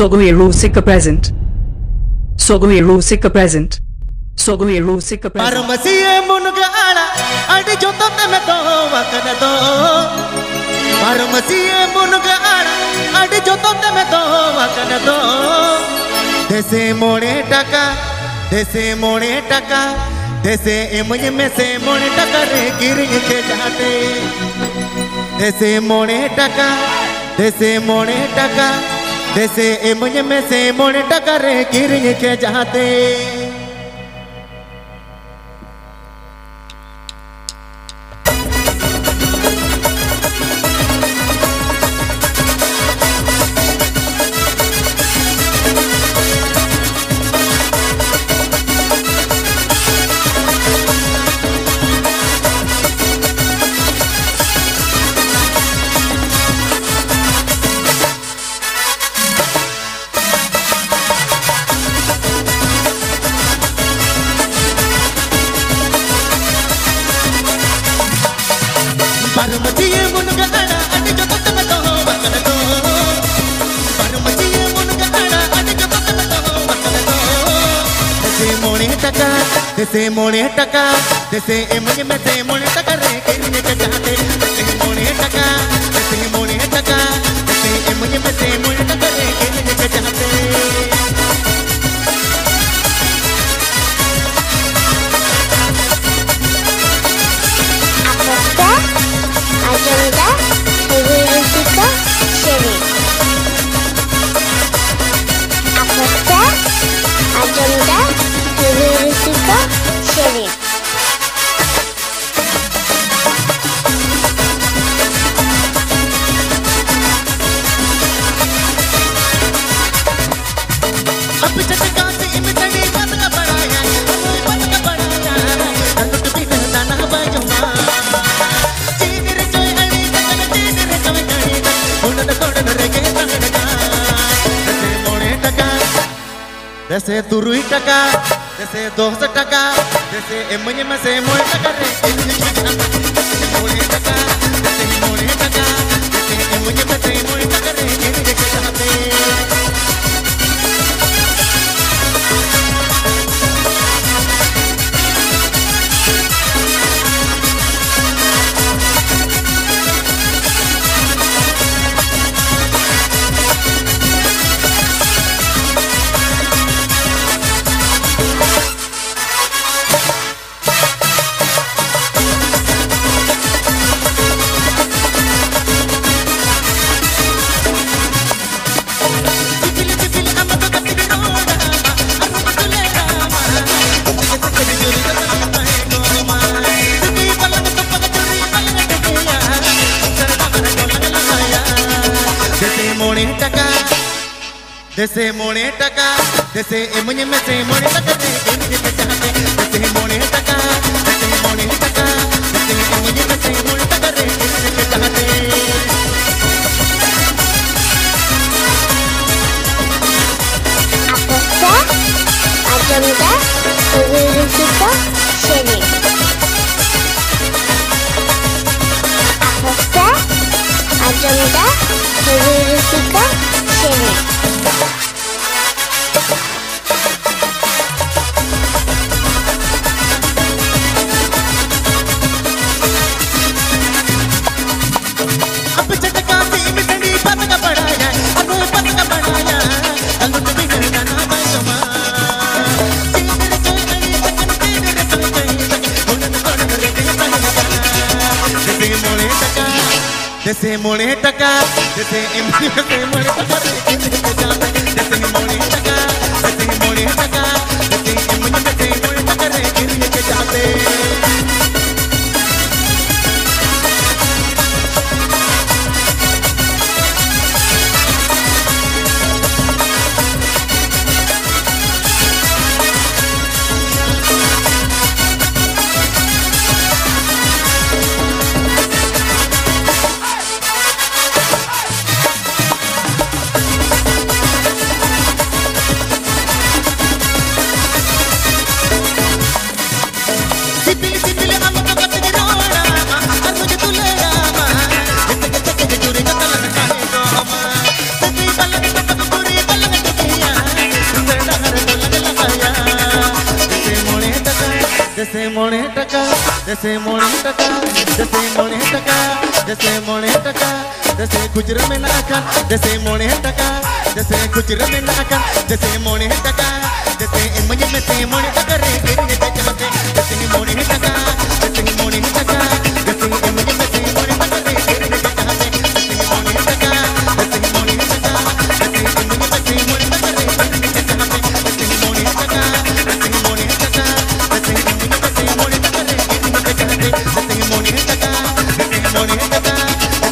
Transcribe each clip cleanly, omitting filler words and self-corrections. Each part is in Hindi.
Sogoe Rusica present. Sogoe Rusica present. Sogoe Rusica present. Parmasiye mungaala adi jotote me to wakana do. Parmasiye mungaala adi jotote me to wakana do. Dese mone taka, dese emuj me se mone taka re girin ke jate. Dese mone taka, dese emuj me se mone taka re girin ke jate. Parmasiye mungaala adi jotote me to wakana do. Parmasiye mungaala adi jotote me to wakana do. Dese mone taka, dese emuj me se mone taka re girin ke jate. Dese mone taka, dese emuj me se mone taka re girin ke jate. Agenda Rusica Sheriff. Aposta Agenda Rusica Sheriff. अब चटका से इमतनी बात का बढ़ाया, बात का बढ़ाया, अंत भी करना ना बजुमा। चीन रे चोय अड़ी तक, चीन रे चोय अड़ी तक, उन्नत कोडन रे के तंगड़का। दसे मोने टका, दसे तुरुई टका, दसे 200 टका, दसे एमुज में से मोने टका रे गिरने के जाते। दसे मोने टका, दसे एमुज में से मोने टका रे गिरने के जाते। Dese mone taka, dese emuj me se mone taka re girin ke jate. Dese mone taka, dese emuj me se mone taka re girin ke jate. Aposta Agenda Rusica Sheriff. Aposta Agenda Rusica Sheriff. अब चटका से इमतनी बात का बढ़ाया, बात का बढ़ाया, अंत भी करना ना बजुमा। चीन रे चोय अड़ी तक, चीन रे चोय अड़ी तक, उन्नत कोडन रे के तंगड़का। दसे मोने टका, दसे एमुज में से मोने टका रे गिरने के जाते। दसे मोने टका, दसे एमुज में से मोने टका रे गिरने के जाते। जैसे मोने टका जैसे मोने टका जैसे मोने टका जैसे मोने टका जैसे खुजर में नाका जैसे मोने टका जैसे खुजर में नाका जैसे मोने टका जैसे मुझे में से मोने टका रे गिरने पे चाहते जैसे मोने टका जैसे मोने टका जैसे मुझे में से मोने टका रे गिरने पे चाहते जैसे मोने टका जैसे मोने टका जैसे मुझे में से मोने टका रे गिरने पे चाहते जैसे मोने टका जैसे मोने टका जैसे मुझे में से मोने टका रे गिरने पे चाहते जैसे मोने टका जैसे मोने टका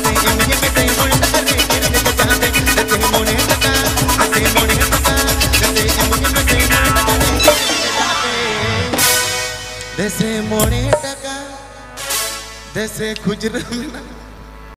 जैसे मुझे में से मोने टका रे गिरने पे चाहते जैसे मोने टका जैसे मोने टका जैसे मुझे में से मोने टका रे गिरने पे चाहते जैसे मोने टका जैसे खुजर में ना